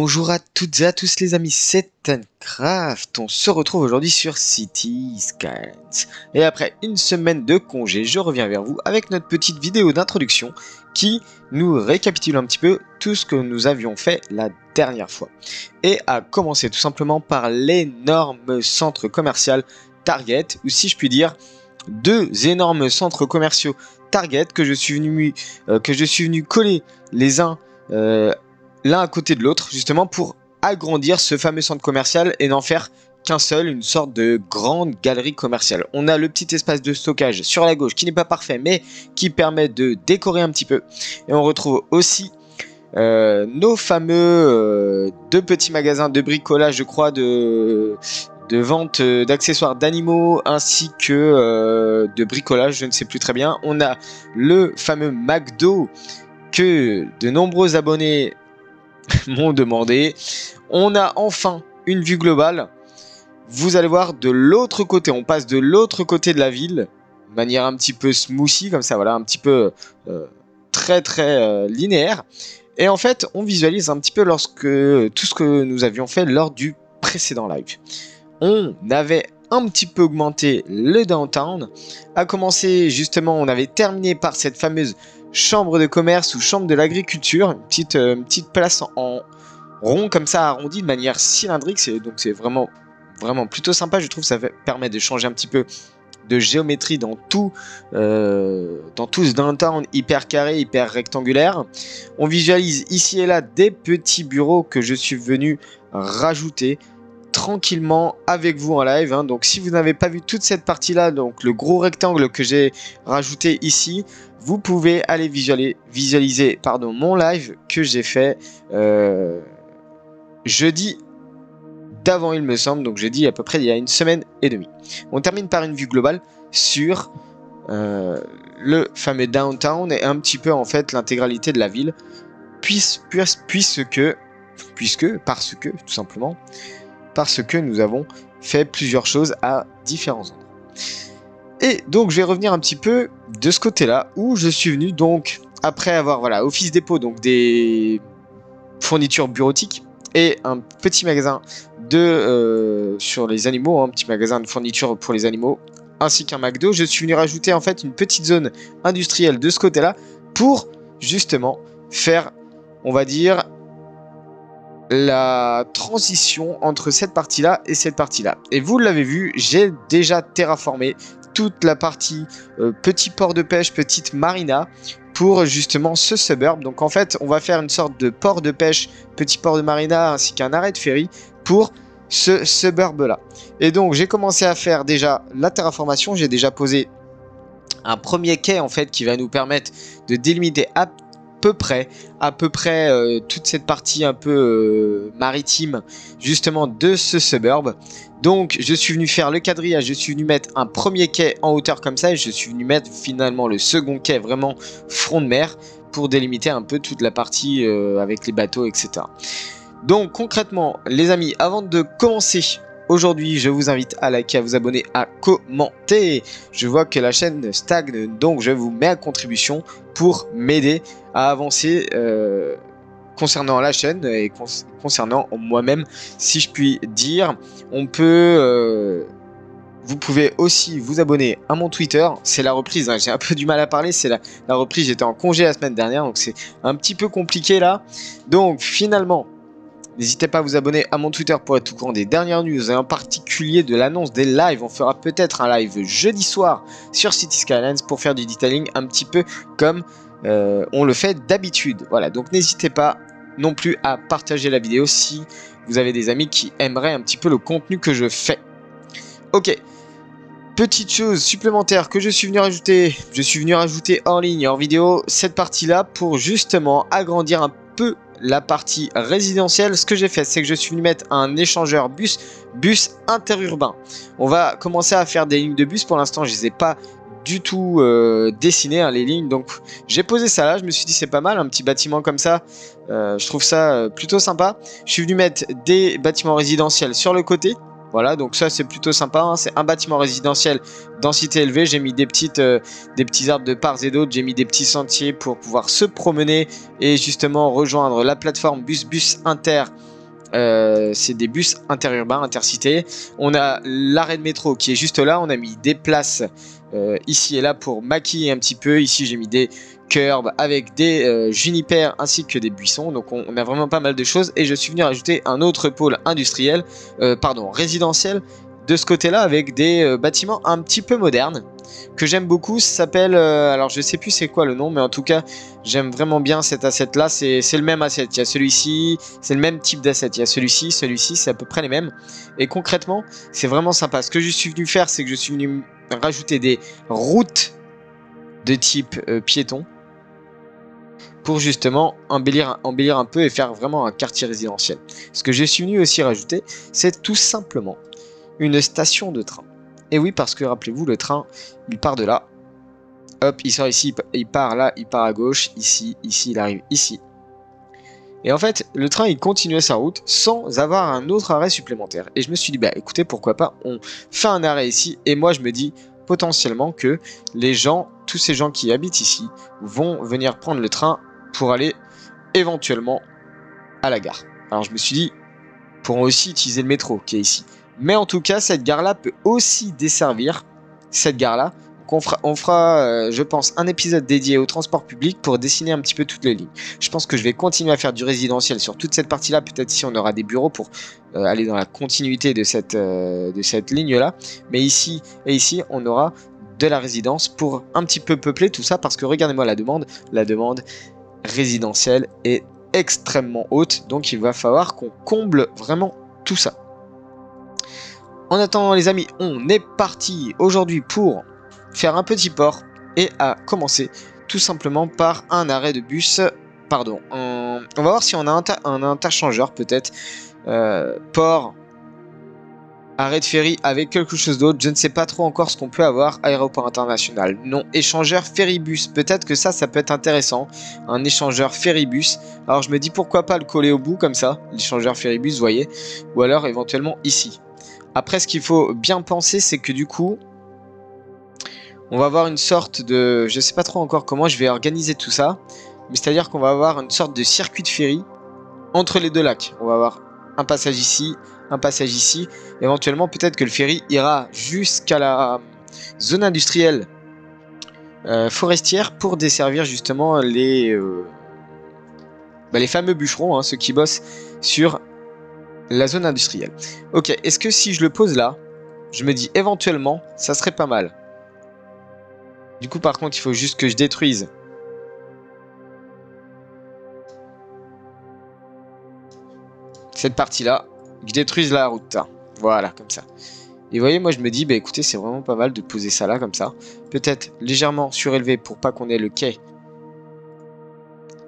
Bonjour à toutes et à tous les amis, c'est Tancraft. On se retrouve aujourd'hui sur Cities Skylines. Et après une semaine de congé, je reviens vers vous avec notre petite vidéo d'introduction qui nous récapitule un petit peu tout ce que nous avions fait la dernière fois. Et à commencer tout simplement par l'énorme centre commercial Target, ou si je puis dire, deux énormes centres commerciaux Target que je suis venu coller les uns l'un à côté de l'autre, justement pour agrandir ce fameux centre commercial et n'en faire qu'un seul, une sorte de grande galerie commerciale. On a le petit espace de stockage sur la gauche qui n'est pas parfait, mais qui permet de décorer un petit peu. Et on retrouve aussi nos fameux deux petits magasins de bricolage, je crois, de vente d'accessoires d'animaux ainsi que de bricolage, je ne sais plus très bien. On a le fameux McDo que de nombreux abonnés m'ont demandé. On a enfin une vue globale. Vous allez voir de l'autre côté, on passe de l'autre côté de la ville, de manière un petit peu smoothie, comme ça, voilà, un petit peu très linéaire. Et en fait, on visualise un petit peu tout ce que nous avions fait lors du précédent live. On avait un petit peu augmenté le downtown. À commencer, justement, on avait terminé par cette fameuse chambre de commerce ou chambre de l'agriculture, une petite place en rond comme ça, arrondi de manière cylindrique. Donc c'est vraiment plutôt sympa, je trouve. Ça permet de changer un petit peu de géométrie dans tout ce downtown hyper carré, hyper rectangulaire. On visualise ici et là des petits bureaux que je suis venu rajouter tranquillement avec vous en live, hein. Donc si vous n'avez pas vu toute cette partie là, donc le gros rectangle que j'ai rajouté ici, vous pouvez aller visualiser mon live que j'ai fait jeudi d'avant, il me semble, donc jeudi à peu près il y a une semaine et demie. On termine par une vue globale sur le fameux downtown et un petit peu en fait l'intégralité de la ville, parce que nous avons fait plusieurs choses à différents endroits. Et donc je vais revenir un petit peu de ce côté-là, où je suis venu donc, après avoir, voilà, Office Dépôt, donc des fournitures bureautiques, et un petit magasin sur les animaux, un petit magasin de fournitures pour les animaux, ainsi qu'un McDo. Je suis venu rajouter en fait une petite zone industrielle de ce côté-là, pour justement faire, on va dire, la transition entre cette partie-là et cette partie-là. Et vous l'avez vu, j'ai déjà terraformé toute la partie petit port de pêche, petite marina, pour justement ce suburb. Donc en fait, on va faire une sorte de port de pêche, petit port de marina, ainsi qu'un arrêt de ferry pour ce suburb-là. Et donc j'ai commencé à faire déjà la terraformation, j'ai déjà posé un premier quai en fait qui va nous permettre de délimiter à peu près toute cette partie un peu maritime justement de ce suburb. Donc je suis venu faire le quadrillage, je suis venu mettre un premier quai en hauteur comme ça, et je suis venu mettre finalement le second quai vraiment front de mer pour délimiter un peu toute la partie avec les bateaux, etc. Donc concrètement les amis, avant de commencer aujourd'hui, je vous invite à liker, à vous abonner, à commenter. Je vois que la chaîne stagne, donc je vous mets à contribution pour m'aider à avancer concernant la chaîne et concernant moi-même, si je puis dire. Vous pouvez aussi vous abonner à mon Twitter. C'est la reprise, hein. J'ai un peu du mal à parler, c'est la reprise. J'étais en congé la semaine dernière, donc c'est un petit peu compliqué là. Donc finalement, n'hésitez pas à vous abonner à mon Twitter pour être au courant des dernières news, et en particulier de l'annonce des lives. On fera peut-être un live jeudi soir sur Cities Skylines pour faire du detailing un petit peu comme on le fait d'habitude. Voilà, donc n'hésitez pas non plus à partager la vidéo si vous avez des amis qui aimeraient un petit peu le contenu que je fais. Ok, petite chose supplémentaire que je suis venu rajouter hors ligne, hors vidéo, cette partie-là pour justement agrandir un peu la partie résidentielle. Ce que j'ai fait, c'est que je suis venu mettre un échangeur bus interurbain. On va commencer à faire des lignes de bus. Pour l'instant, je les ai pas du tout dessinées, hein, les lignes. Donc j'ai posé ça là, je me suis dit c'est pas mal, un petit bâtiment comme ça. Je trouve ça plutôt sympa. Je suis venu mettre des bâtiments résidentiels sur le côté. Voilà, donc ça c'est plutôt sympa, hein. C'est un bâtiment résidentiel densité élevée. J'ai mis des petits arbres de part et d'autre, j'ai mis des petits sentiers pour pouvoir se promener et justement rejoindre la plateforme bus inter c'est des bus interurbains, intercités. On a l'arrêt de métro qui est juste là. On a mis des places ici et là pour maquiller un petit peu. Ici, j'ai mis des curbs avec des junipères ainsi que des buissons. Donc, on a vraiment pas mal de choses. Et je suis venu rajouter un autre pôle industriel, résidentiel, de ce côté-là avec des bâtiments un petit peu modernes que j'aime beaucoup. Ça s'appelle, alors je sais plus c'est quoi le nom, mais en tout cas j'aime vraiment bien cet asset là. C'est le même asset, il y a celui-ci, c'est le même type d'asset, il y a celui-ci, c'est à peu près les mêmes. Et concrètement c'est vraiment sympa. Ce que je suis venu faire, c'est que je suis venu rajouter des routes de type piéton pour justement embellir un peu et faire vraiment un quartier résidentiel. Ce que je suis venu aussi rajouter, c'est tout simplement une station de train. Et oui, parce que rappelez-vous, le train, il part de là. Hop, il sort ici, il part là, il part à gauche, ici, il arrive ici. Et en fait, le train, il continuait sa route sans avoir un autre arrêt supplémentaire. Et je me suis dit, bah écoutez, pourquoi pas, on fait un arrêt ici. Et moi, je me dis potentiellement que les gens, tous ces gens qui habitent ici, vont venir prendre le train pour aller éventuellement à la gare. Alors je me suis dit, pourront aussi utiliser le métro qui est ici. Mais en tout cas, cette gare-là peut aussi desservir cette gare-là. On fera je pense, un épisode dédié au transport public pour dessiner un petit peu toutes les lignes. Je pense que je vais continuer à faire du résidentiel sur toute cette partie-là. Peut-être si on aura des bureaux pour aller dans la continuité de cette ligne-là. Mais ici et ici, on aura de la résidence pour un petit peu peupler tout ça. Parce que regardez-moi la demande. La demande résidentielle est extrêmement haute. Donc il va falloir qu'on comble vraiment tout ça. En attendant les amis, on est parti aujourd'hui pour faire un petit port et à commencer tout simplement par un arrêt de bus. Pardon, on va voir si on a un interchangeur peut-être. Port, arrêt de ferry avec quelque chose d'autre. Je ne sais pas trop encore ce qu'on peut avoir. Aéroport international, non. Échangeur ferrybus, peut-être que ça peut être intéressant. Un échangeur ferrybus. Alors je me dis pourquoi pas le coller au bout comme ça. L'échangeur ferrybus, vous voyez. Ou alors éventuellement ici. Après, ce qu'il faut bien penser, c'est que du coup, on va avoir une sorte de... Je sais pas trop encore comment je vais organiser tout ça. Mais c'est-à-dire qu'on va avoir une sorte de circuit de ferry entre les deux lacs. On va avoir un passage ici, un passage ici. Éventuellement, peut-être que le ferry ira jusqu'à la zone industrielle forestière pour desservir justement les fameux bûcherons, hein, ceux qui bossent sur la zone industrielle. Ok, est-ce que si je le pose là, je me dis éventuellement, ça serait pas mal. Du coup, par contre, il faut juste que je détruise cette partie-là, que je détruise la route. Voilà, comme ça. Et vous voyez, moi, je me dis, bah écoutez, c'est vraiment pas mal de poser ça là, comme ça. Peut-être légèrement surélevé pour pas qu'on ait le quai.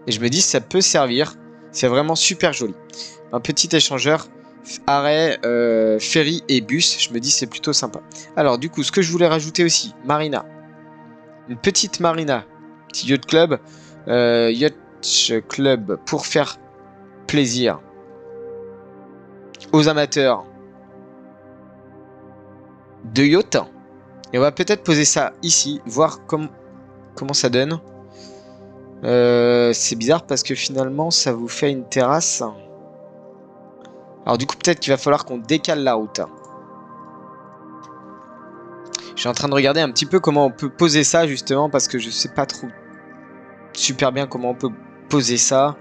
Et je me dis, ça peut servir. C'est vraiment super joli. Un petit échangeur, arrêt, ferry et bus. Je me dis, c'est plutôt sympa. Alors, du coup, ce que je voulais rajouter aussi, marina. Une petite marina. Petit yacht club. Yacht club pour faire plaisir aux amateurs de yacht. Et on va peut-être poser ça ici, voir comment ça donne. C'est bizarre parce que finalement ça vous fait une terrasse. Alors du coup peut-être qu'il va falloir qu'on décale la route. Je suis en train de regarder un petit peu comment on peut poser ça justement parce que je sais pas trop super bien comment on peut poser ça.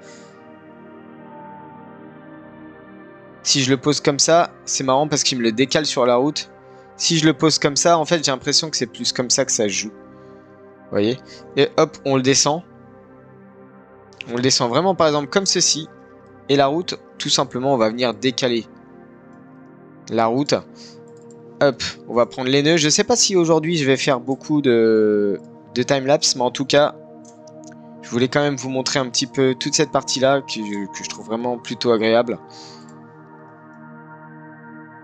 Si je le pose comme ça, c'est marrant parce qu'il me le décale sur la route. Si je le pose comme ça, en fait j'ai l'impression que c'est plus comme ça que ça se joue. Vous voyez? Et hop, on le descend. On le descend vraiment par exemple comme ceci. Et la route, tout simplement, on va venir décaler la route. Hop, on va prendre les nœuds. Je sais pas si aujourd'hui je vais faire beaucoup de timelapse, mais en tout cas, je voulais quand même vous montrer un petit peu toute cette partie-là que je trouve vraiment plutôt agréable.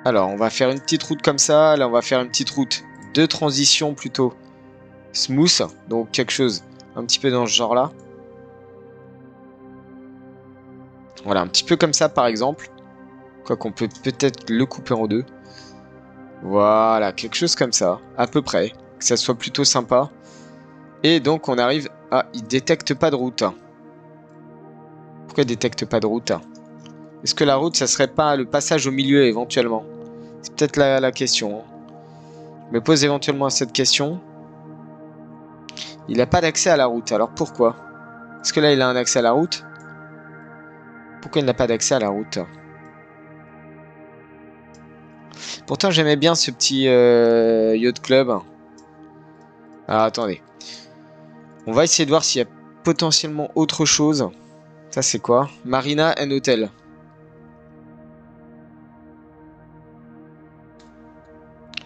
Alors, on va faire une petite route comme ça. Là, on va faire une petite route de transition plutôt smooth. Donc, quelque chose un petit peu dans ce genre-là. Voilà, un petit peu comme ça, par exemple. Quoi qu'on peut peut-être le couper en deux. Voilà, quelque chose comme ça, à peu près. Que ça soit plutôt sympa. Et donc, on arrive à... Il détecte pas de route. Pourquoi il détecte pas de route? Est-ce que la route, ça serait pas le passage au milieu éventuellement? C'est peut-être la question. Je me pose éventuellement cette question. Il n'a pas d'accès à la route, alors pourquoi? Est-ce que là, il a un accès à la route? Pourquoi il n'a pas d'accès à la route? Pourtant, j'aimais bien ce petit yacht club. Alors, attendez. On va essayer de voir s'il y a potentiellement autre chose. Ça, c'est quoi? Marina and Hotel.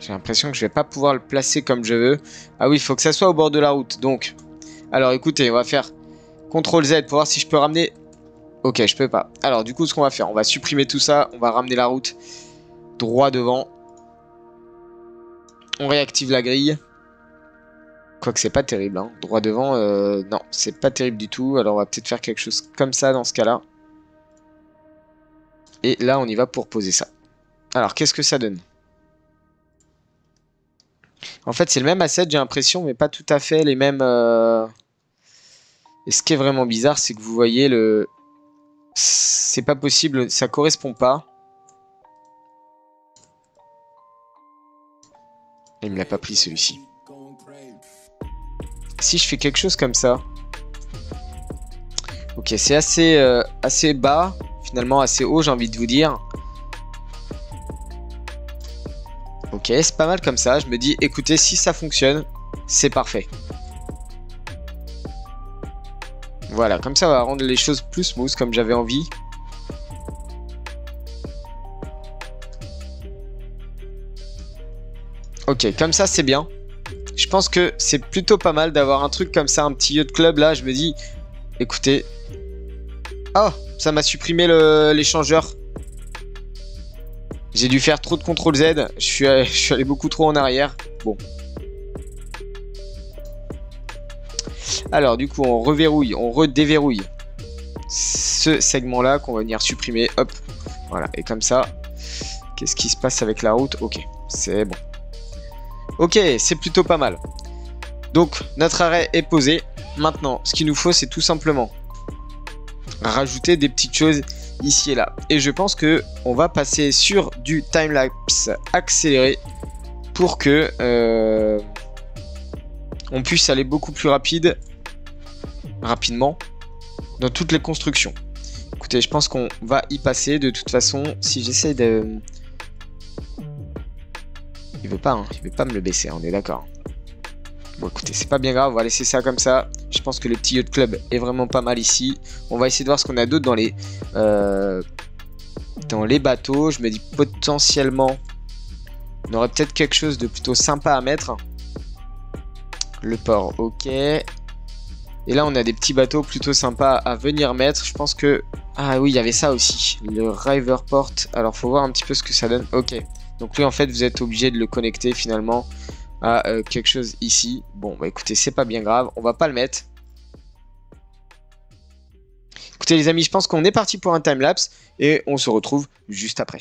J'ai l'impression que je vais pas pouvoir le placer comme je veux. Ah oui, il faut que ça soit au bord de la route. Donc, alors écoutez, on va faire CTRL Z pour voir si je peux ramener... Ok, je peux pas. Alors du coup, ce qu'on va faire, on va supprimer tout ça. On va ramener la route droit devant. On réactive la grille. Quoique c'est pas terrible, hein. Droit devant, non, c'est pas terrible du tout. Alors on va peut-être faire quelque chose comme ça dans ce cas-là. Et là, on y va pour poser ça. Alors, qu'est-ce que ça donne? En fait, c'est le même asset, j'ai l'impression, mais pas tout à fait les mêmes... Et ce qui est vraiment bizarre, c'est que vous voyez le... C'est pas possible, ça correspond pas. Il me l'a pas pris celui-ci. Si je fais quelque chose comme ça... Ok, c'est assez bas, finalement assez haut, j'ai envie de vous dire. Ok, c'est pas mal comme ça. Je me dis, écoutez, si ça fonctionne, c'est parfait. Voilà, comme ça, on va rendre les choses plus smooth, comme j'avais envie. Ok, comme ça, c'est bien. Je pense que c'est plutôt pas mal d'avoir un truc comme ça, un petit yacht club, là. Je me dis, écoutez... Oh, ça m'a supprimé l'échangeur. J'ai dû faire trop de CTRL Z. Je suis allé beaucoup trop en arrière. Bon. Alors, du coup, on reverrouille, on redéverrouille ce segment-là qu'on va venir supprimer. Hop. Voilà. Et comme ça, qu'est-ce qui se passe avec la route? Ok, c'est bon. Ok, c'est plutôt pas mal. Donc, notre arrêt est posé. Maintenant, ce qu'il nous faut, c'est tout simplement rajouter des petites choses ici et là. Et je pense que on va passer sur du timelapse accéléré pour que on puisse aller beaucoup plus rapidement dans toutes les constructions. Écoutez, je pense qu'on va y passer. De toute façon, si j'essaie de... Il veut pas, hein. Il veut pas me le baisser, on est d'accord. Bon, écoutez, c'est pas bien grave, on va laisser ça comme ça. Je pense que le petit yacht club est vraiment pas mal ici. On va essayer de voir ce qu'on a d'autre dans les bateaux. Je me dis potentiellement, on aurait peut-être quelque chose de plutôt sympa à mettre. Le port, ok. Et là, on a des petits bateaux plutôt sympas à venir mettre. Je pense que... Ah oui, il y avait ça aussi. Le Riverport. Alors, faut voir un petit peu ce que ça donne. Ok. Donc lui, en fait, vous êtes obligé de le connecter finalement à quelque chose ici. Bon, bah écoutez, c'est pas bien grave. On va pas le mettre. Écoutez, les amis, je pense qu'on est parti pour un timelapse. Et on se retrouve juste après.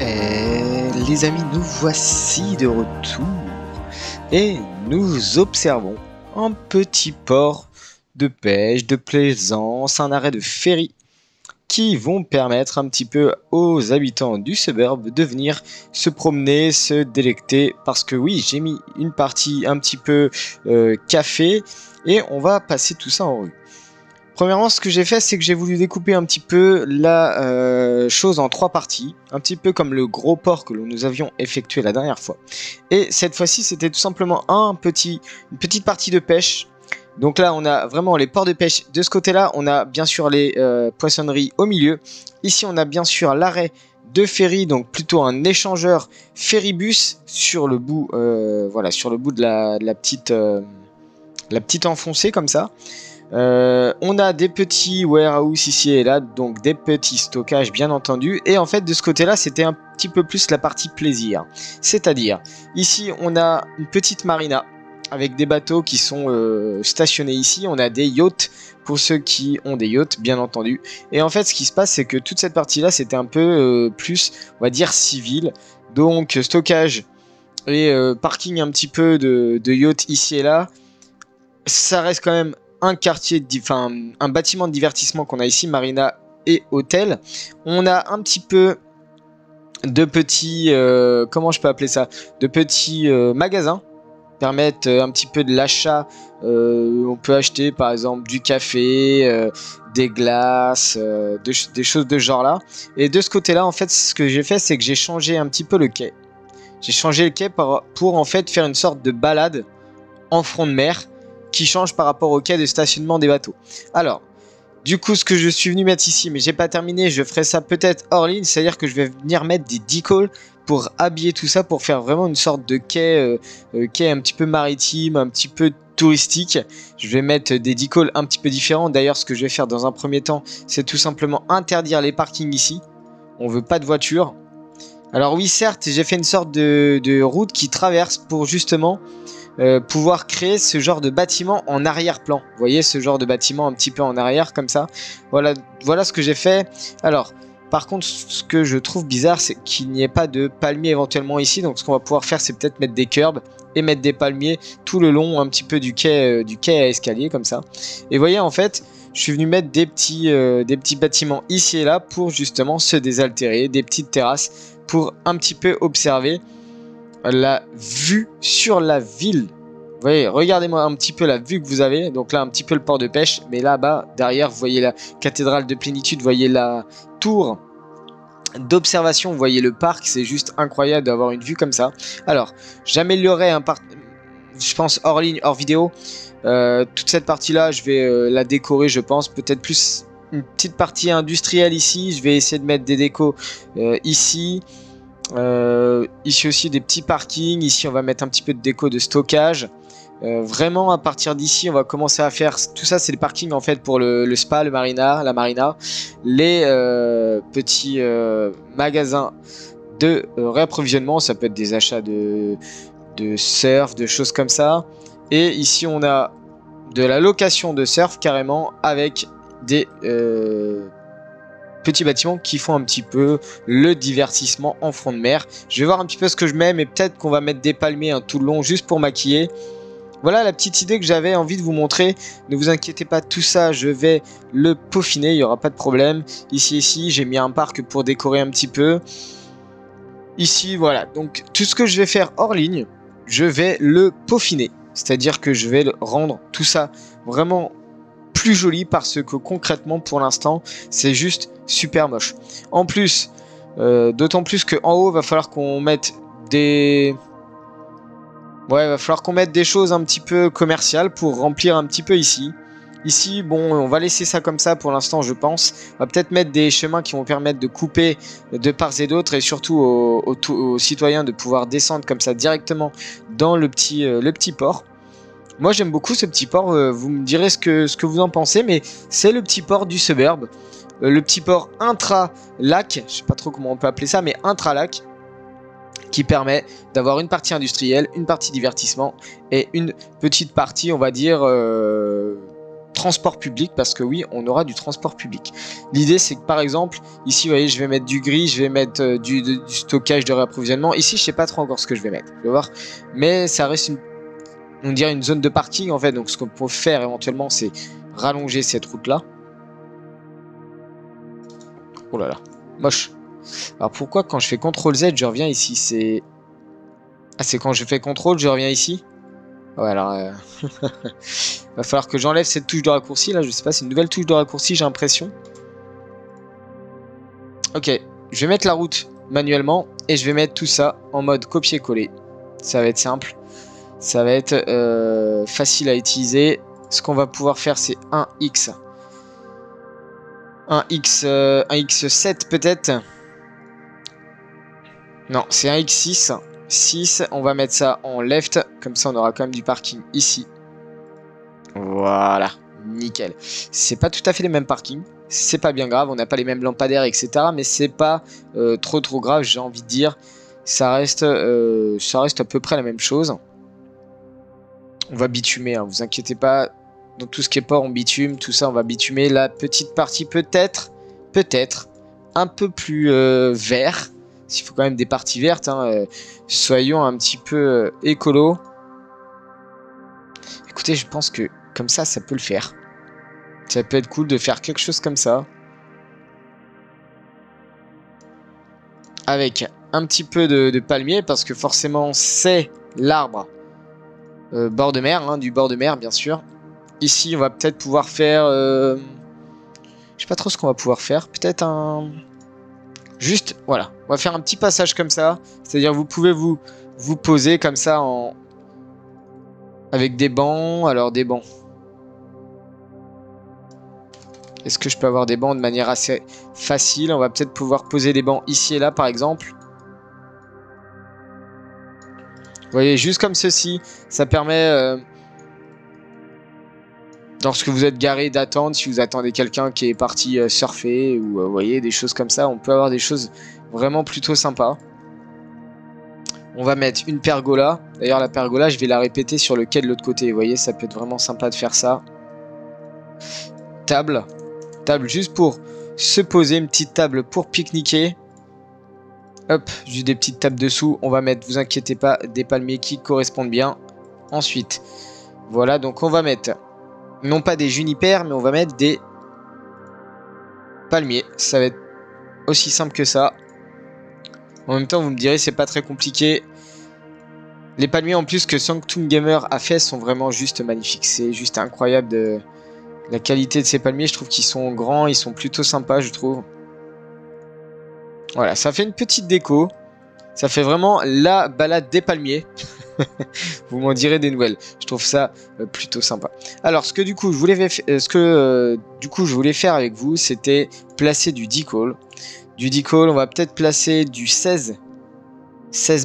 Et les amis, nous voici de retour et nous observons un petit port de pêche, de plaisance, un arrêt de ferry qui vont permettre un petit peu aux habitants du suburb de venir se promener, se délecter, parce que oui, j'ai mis une partie un petit peu café et on va passer tout ça en revue. Premièrement, ce que j'ai fait, c'est que j'ai voulu découper un petit peu la chose en 3 parties, un petit peu comme le gros port que nous avions effectué la dernière fois. Et cette fois-ci, c'était tout simplement une petite partie de pêche. Donc là, on a vraiment les ports de pêche de ce côté-là. On a bien sûr les poissonneries au milieu. Ici, on a bien sûr l'arrêt de ferry, donc plutôt un échangeur ferrybus sur le bout, voilà, sur le bout de la petite enfoncée comme ça. On a des petits warehouse ici et là, donc des petits stockages bien entendu. Et en fait, de ce côté-là, c'était un petit peu plus la partie plaisir. C'est-à-dire, ici, on a une petite marina avec des bateaux qui sont stationnés ici. On a des yachts pour ceux qui ont des yachts, bien entendu. Et en fait, ce qui se passe, c'est que toute cette partie-là, c'était un peu plus, on va dire, civil. Donc, stockage et parking un petit peu de yachts ici et là. Ça reste quand même un quartier, enfin un bâtiment de divertissement qu'on a ici, marina et hôtel. On a un petit peu de petits, comment je peux appeler ça, de petits magasins permettent un petit peu de l'achat. On peut acheter par exemple du café, des glaces, des choses de ce genre là. Et de ce côté là, en fait, ce que j'ai fait, c'est que j'ai changé un petit peu le quai. J'ai changé le quai pour en fait faire une sorte de balade en front de mer qui change par rapport au quai de stationnement des bateaux. Alors, du coup, ce que je suis venu mettre ici, mais j'ai pas terminé, je ferai ça peut-être hors ligne, c'est-à-dire que je vais venir mettre des decals pour habiller tout ça, pour faire vraiment une sorte de quai, quai un petit peu maritime, un petit peu touristique. Je vais mettre des decals un petit peu différents. D'ailleurs, ce que je vais faire dans un premier temps, c'est tout simplement interdire les parkings ici. On veut pas de voitures. Alors oui, certes, j'ai fait une sorte de route qui traverse pour justement pouvoir créer ce genre de bâtiment en arrière-plan. Vous voyez ce genre de bâtiment un petit peu en arrière comme ça. Voilà ce que j'ai fait. Alors, par contre, ce que je trouve bizarre, c'est qu'il n'y ait pas de palmiers éventuellement ici. Donc, ce qu'on va pouvoir faire, c'est peut-être mettre des curbs et mettre des palmiers tout le long un petit peu du quai à escalier comme ça. Et vous voyez, en fait, je suis venu mettre des petits bâtiments ici et là pour justement se désaltérer, des petites terrasses pour un petit peu observer la vue sur la ville. Vous voyez, regardez-moi un petit peu la vue que vous avez. Donc là, un petit peu le port de pêche. Mais là-bas, derrière, vous voyez la cathédrale de plénitude. Vous voyez la tour d'observation. Vous voyez le parc. C'est juste incroyable d'avoir une vue comme ça. Alors, j'améliorerai je pense hors ligne, hors vidéo. Toute cette partie-là, je vais la décorer, je pense. Peut-être plus une petite partie industrielle ici. Je vais essayer de mettre des décos ici. Ici aussi des petits parkings. Ici on va mettre un petit peu de déco de stockage. Vraiment à partir d'ici on va commencer à faire tout ça. C'est le parking en fait pour le spa, la marina, les petits magasins de réapprovisionnement. Ça peut être des achats de surf, de choses comme ça. Et ici on a de la location de surf carrément avec des petits bâtiments qui font un petit peu le divertissement en front de mer. Je vais voir un petit peu ce que je mets, mais peut-être qu'on va mettre des palmiers tout le long juste pour maquiller. Voilà la petite idée que j'avais envie de vous montrer. Ne vous inquiétez pas, tout ça je vais le peaufiner, il n'y aura pas de problème. Ici j'ai mis un parc pour décorer un petit peu. Ici voilà, donc tout ce que je vais faire hors ligne, je vais le peaufiner. C'est-à-dire que je vais rendre tout ça vraiment plus joli parce que concrètement pour l'instant c'est juste super moche. En plus, d'autant plus qu'en haut va falloir qu'on mette des... Ouais, va falloir qu'on mette des choses un petit peu commerciales pour remplir un petit peu ici. Ici, bon, on va laisser ça comme ça pour l'instant, je pense. On va peut-être mettre des chemins qui vont permettre de couper de part et d'autre et surtout aux citoyens de pouvoir descendre comme ça directement dans le petit port. Moi j'aime beaucoup ce petit port, vous me direz ce que vous en pensez, mais c'est le petit port du suburb, le petit port intra-lac, je sais pas trop comment on peut appeler ça, mais intra-lac, qui permet d'avoir une partie industrielle, une partie divertissement et une petite partie, on va dire, transport public, parce que oui, on aura du transport public. L'idée, c'est que par exemple, ici, vous voyez, je vais mettre du gris, je vais mettre du stockage de réapprovisionnement. Ici, je sais pas trop encore ce que je vais mettre, je vais voir. Mais ça reste on dirait une zone de parking en fait. Donc ce qu'on peut faire éventuellement, c'est rallonger cette route-là. Oh là là, moche. Alors pourquoi quand je fais CTRL Z, je reviens ici? C'est quand je fais CTRL, je reviens ici? Ouais, alors... va falloir que j'enlève cette touche de raccourci, là. Je sais pas, c'est une nouvelle touche de raccourci, j'ai l'impression. Ok, je vais mettre la route manuellement. Et je vais mettre tout ça en mode copier-coller. Ça va être simple. Ça va être facile à utiliser. Ce qu'on va pouvoir faire, c'est un X. Un X7 peut-être. Non, c'est un X6. 6, on va mettre ça en left. Comme ça, on aura quand même du parking ici. Voilà, nickel. C'est pas tout à fait les mêmes parkings. C'est pas bien grave, on n'a pas les mêmes lampadaires, etc. Mais c'est pas trop grave, j'ai envie de dire. Ça reste à peu près la même chose. On va bitumer, hein, vous inquiétez pas. Dans tout ce qui est port, on bitume. Tout ça, on va bitumer. La petite partie peut-être, un peu plus vert. S'il faut quand même des parties vertes, hein, soyons un petit peu écolo. Écoutez, je pense que comme ça peut le faire. Ça peut être cool de faire quelque chose comme ça. Avec un petit peu de palmier, parce que forcément, c'est l'arbre bord de mer, hein, du bord de mer, bien sûr. Ici, on va peut-être pouvoir faire... je sais pas trop ce qu'on va pouvoir faire. Peut-être un... Juste, voilà. On va faire un petit passage comme ça. C'est-à-dire, vous pouvez vous poser comme ça en... avec des bancs. Alors, des bancs. Est-ce que je peux avoir des bancs de manière assez facile? On va peut-être pouvoir poser des bancs ici et là, par exemple. Vous voyez, juste comme ceci, ça permet, lorsque vous êtes garé, d'attendre. Si vous attendez quelqu'un qui est parti surfer, ou vous voyez, des choses comme ça, on peut avoir des choses vraiment plutôt sympas. On va mettre une pergola. D'ailleurs, la pergola, je vais la répéter sur le quai de l'autre côté. Vous voyez, ça peut être vraiment sympa de faire ça. Table. Table juste pour se poser, une petite table pour pique-niquer. Hop, juste des petites tables dessous. On va mettre, vous inquiétez pas, des palmiers qui correspondent bien. Ensuite, voilà, donc on va mettre, non pas des junipères, mais on va mettre des palmiers. Ça va être aussi simple que ça. En même temps, vous me direz, c'est pas très compliqué. Les palmiers en plus que Sanctum Gamer a fait sont vraiment juste magnifiques. C'est juste incroyable la qualité de ces palmiers. Je trouve qu'ils sont grands, ils sont plutôt sympas, je trouve. Voilà, ça fait une petite déco. Ça fait vraiment la balade des palmiers. Vous m'en direz des nouvelles. Je trouve ça plutôt sympa. Alors, ce que du coup je voulais faire avec vous, c'était placer du decal. Du decal, on va peut-être placer du 16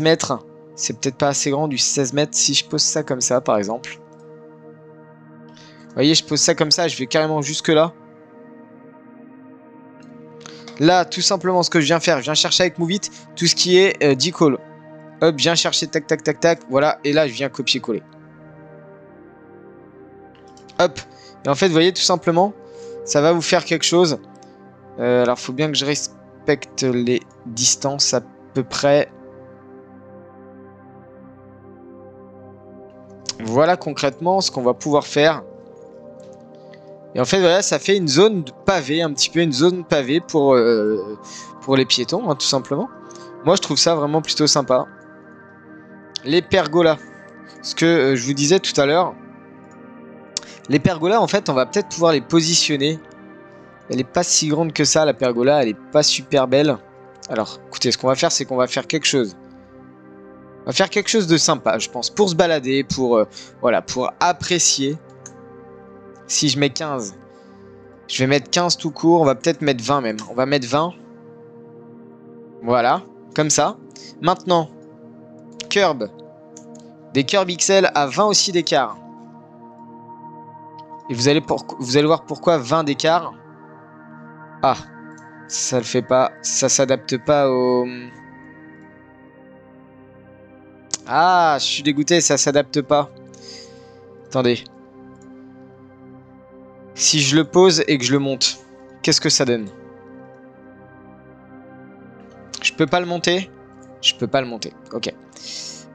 mètres. C'est peut-être pas assez grand, du 16 mètres. Si je pose ça comme ça, par exemple. Vous voyez, je pose ça comme ça, je vais carrément jusque là. Là, tout simplement, ce que je viens faire, je viens chercher avec Move It tout ce qui est decal. Hop, je viens chercher, tac, tac, tac, tac. Voilà, et là, je viens copier-coller. Hop. Et en fait, vous voyez, tout simplement, ça va vous faire quelque chose. Alors, il faut bien que je respecte les distances à peu près. Voilà concrètement ce qu'on va pouvoir faire. Et en fait, voilà, ça fait une zone de pavé, un petit peu une zone pavée pour les piétons, hein, tout simplement. Moi, je trouve ça vraiment plutôt sympa. Les pergolas. Ce que je vous disais tout à l'heure. Les pergolas, en fait, on va peut-être pouvoir les positionner. Elle est pas si grande que ça, la pergola. Elle est pas super belle. Alors, écoutez, ce qu'on va faire, c'est qu'on va faire quelque chose. On va faire quelque chose de sympa, je pense. Pour se balader, pour, voilà, pour apprécier. Si je mets 15, je vais mettre 15 tout court. On va peut-être mettre 20 même. On va mettre 20. Voilà, comme ça. Maintenant, curb. Des curb XL à 20 aussi d'écart. Et vous allez voir pourquoi 20 d'écart. Ah, ça le fait pas. Ça s'adapte pas au... Ah, je suis dégoûté, ça s'adapte pas. Attendez. Si je le pose et que je le monte, qu'est-ce que ça donne? Je peux pas le monter? Je peux pas le monter. Ok.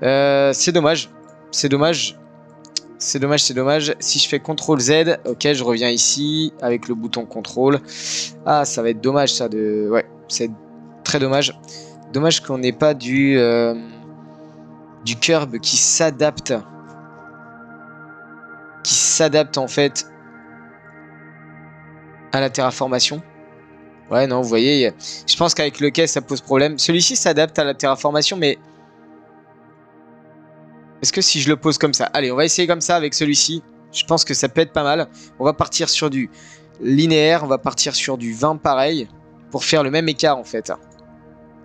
C'est dommage. C'est dommage. C'est dommage, c'est dommage. Si je fais CTRL Z, ok, je reviens ici avec le bouton CTRL. Ah, ça va être dommage ça de... Ouais, c'est très dommage. Dommage qu'on n'ait pas du curb qui s'adapte. Qui s'adapte en fait à la terraformation. Ouais, non, vous voyez, je pense qu'avec le quai, ça pose problème. Celui-ci s'adapte à la terraformation, mais... Est-ce que si je le pose comme ça... Allez, on va essayer comme ça avec celui-ci. Je pense que ça peut être pas mal. On va partir sur du linéaire, on va partir sur du 20 pareil, pour faire le même écart en fait.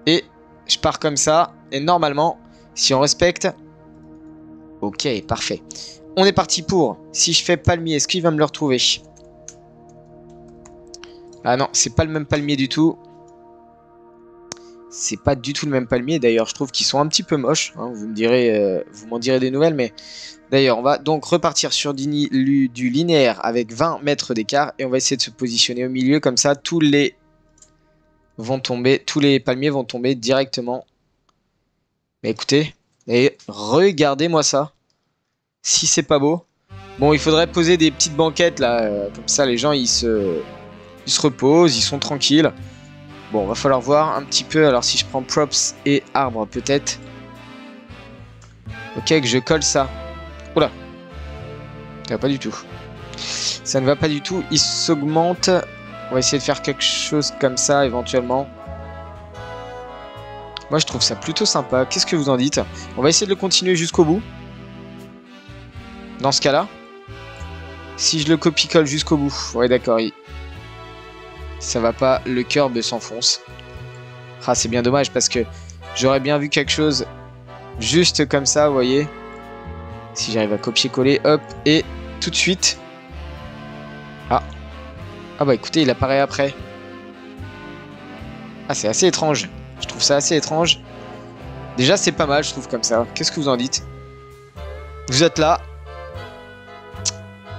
Et je pars comme ça, et normalement, si on respecte... Ok, parfait. On est parti pour... Si je fais palmier, est-ce qu'il va me le retrouver? Ah non, c'est pas le même palmier du tout. C'est pas du tout le même palmier. D'ailleurs, je trouve qu'ils sont un petit peu moches. Hein, vous me direz, vous m'en direz des nouvelles. Mais d'ailleurs, on va donc repartir sur du linéaire avec 20 mètres d'écart. Et on va essayer de se positionner au milieu. Comme ça, tous les palmiers vont tomber directement. Mais écoutez, et regardez-moi ça. Si c'est pas beau. Bon, il faudrait poser des petites banquettes là. Comme ça, les gens, ils se reposent, ils sont tranquilles. Bon, va falloir voir un petit peu. Alors, si je prends props et arbre, peut-être. Ok, que je colle ça. Oula. Ça va pas du tout. Ça ne va pas du tout. Il s'augmente. On va essayer de faire quelque chose comme ça, éventuellement. Moi, je trouve ça plutôt sympa. Qu'est-ce que vous en dites? On va essayer de le continuer jusqu'au bout. Dans ce cas-là. Si je le copie-colle jusqu'au bout. Ouais, d'accord. Ça va pas, le curb s'enfonce. Ah, c'est bien dommage parce que j'aurais bien vu quelque chose juste comme ça, vous voyez. Si j'arrive à copier-coller, hop, et tout de suite. Ah. Ah bah écoutez, il apparaît après. Ah, c'est assez étrange. Je trouve ça assez étrange. Déjà, c'est pas mal, je trouve, comme ça. Qu'est-ce que vous en dites? Vous êtes là.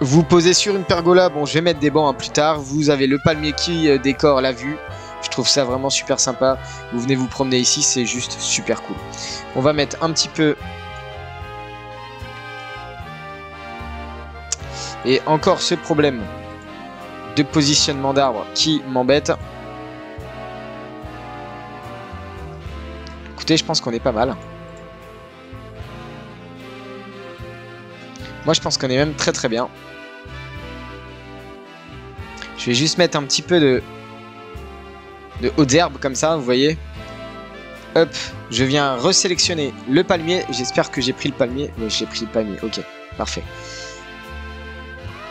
Vous posez sur une pergola, bon je vais mettre des bancs plus tard, vous avez le palmier qui décore la vue, je trouve ça vraiment super sympa, vous venez vous promener ici, c'est juste super cool. On va mettre un petit peu... Et encore ce problème de positionnement d'arbres qui m'embête. Écoutez, je pense qu'on est pas mal. Moi je pense qu'on est même très très bien. Je vais juste mettre un petit peu de hautes herbes comme ça, vous voyez. Hop, je viens resélectionner le palmier. J'espère que j'ai pris le palmier. Oui, j'ai pris le palmier, ok, parfait.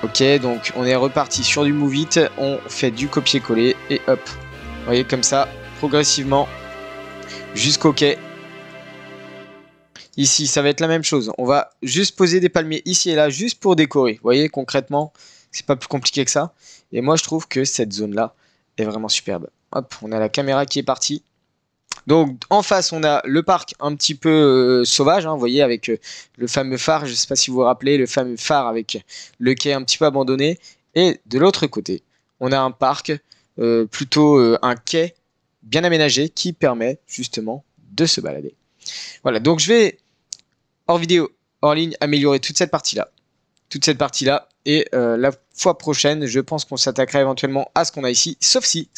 Ok, donc on est reparti sur du move it. On fait du copier-coller et hop. Vous voyez, comme ça, progressivement, jusqu'au quai. Ici, ça va être la même chose. On va juste poser des palmiers ici et là, juste pour décorer. Vous voyez, concrètement, c'est pas plus compliqué que ça. Et moi, je trouve que cette zone-là est vraiment superbe. Hop, on a la caméra qui est partie. Donc, en face, on a le parc un petit peu sauvage. Hein, vous voyez, avec le fameux phare. Je ne sais pas si vous vous rappelez, le fameux phare avec le quai un petit peu abandonné. Et de l'autre côté, on a un parc, plutôt un quai bien aménagé qui permet justement de se balader. Voilà, donc je vais... hors vidéo, hors ligne, améliorer toute cette partie-là. Et la fois prochaine, je pense qu'on s'attaquera éventuellement à ce qu'on a ici. Sauf si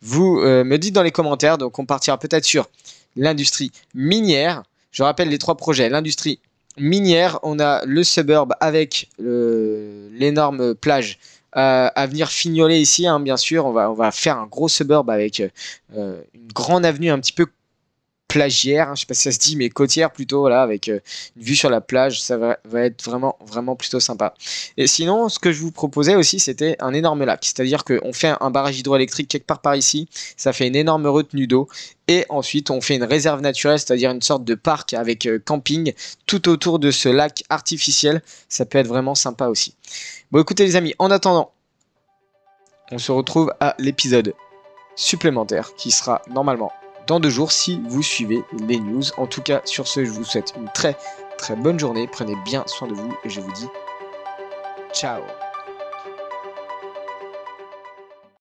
vous me dites dans les commentaires. Donc on partira peut-être sur l'industrie minière. Je rappelle les 3 projets. L'industrie minière, on a le suburb avec l'énorme plage à venir fignoler ici. Hein, bien sûr, on va faire un gros suburb avec une grande avenue un petit peu plagière, hein, je sais pas si ça se dit, mais côtière plutôt, voilà, avec une vue sur la plage, ça va être vraiment plutôt sympa. Et sinon, ce que je vous proposais aussi, c'était un énorme lac, c'est-à-dire qu'on fait un barrage hydroélectrique quelque part par ici, ça fait une énorme retenue d'eau, et ensuite on fait une réserve naturelle, c'est-à-dire une sorte de parc avec camping tout autour de ce lac artificiel, ça peut être vraiment sympa aussi. Bon écoutez les amis, en attendant, on se retrouve à l'épisode supplémentaire qui sera normalement dans 2 jours si vous suivez les news. En tout cas, sur ce, je vous souhaite une très bonne journée. Prenez bien soin de vous et je vous dis ciao.